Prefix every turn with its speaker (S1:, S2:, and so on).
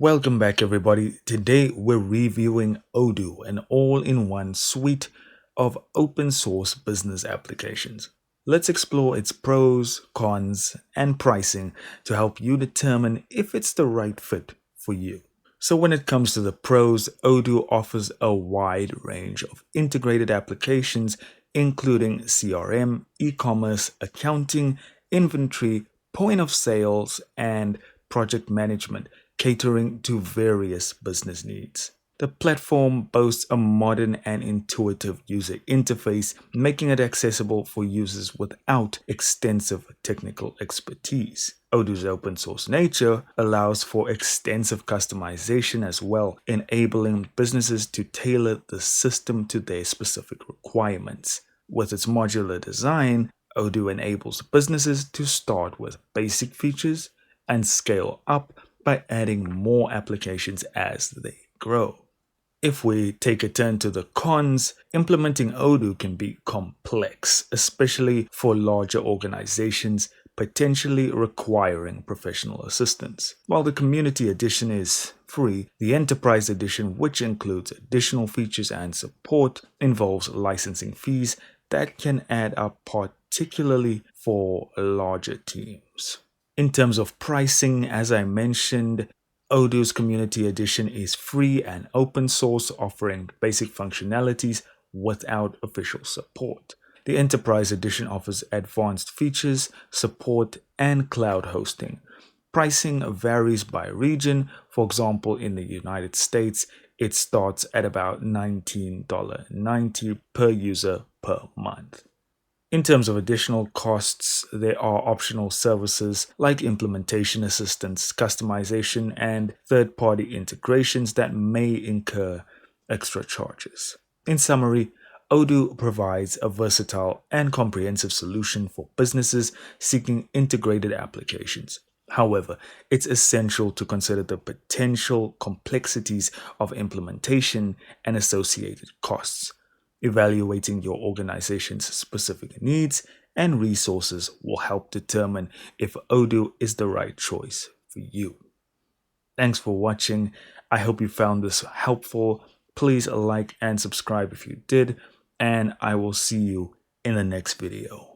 S1: Welcome back, everybody. Today we're reviewing Odoo, an all-in-one suite of open source business applications. Let's explore its pros, cons, and pricing to help you determine if it's the right fit for you. So when it comes to the pros, Odoo offers a wide range of integrated applications, including CRM, e-commerce, accounting, inventory, point of sales, and project management, catering to various business needs. The platform boasts a modern and intuitive user interface, making it accessible for users without extensive technical expertise. Odoo's open source nature allows for extensive customization as well, enabling businesses to tailor the system to their specific requirements. With its modular design, Odoo enables businesses to start with basic features and scale up by adding more applications as they grow. If we take a turn to the cons, implementing Odoo can be complex, especially for larger organizations, potentially requiring professional assistance. While the Community Edition is free, the Enterprise Edition, which includes additional features and support, involves licensing fees that can add up, particularly for larger teams. In terms of pricing, as I mentioned, Odoo's Community Edition is free and open source, offering basic functionalities without official support. The Enterprise Edition offers advanced features, support, and cloud hosting. Pricing varies by region. For example, in the United States, it starts at about $19.90 per user per month. In terms of additional costs, there are optional services like implementation assistance, customization, and third-party integrations that may incur extra charges. In summary, Odoo provides a versatile and comprehensive solution for businesses seeking integrated applications. However, it's essential to consider the potential complexities of implementation and associated costs. Evaluating your organization's specific needs and resources will help determine if Odoo is the right choice for you. Thanks for watching. I hope you found this helpful. Please like and subscribe if you did, and I will see you in the next video.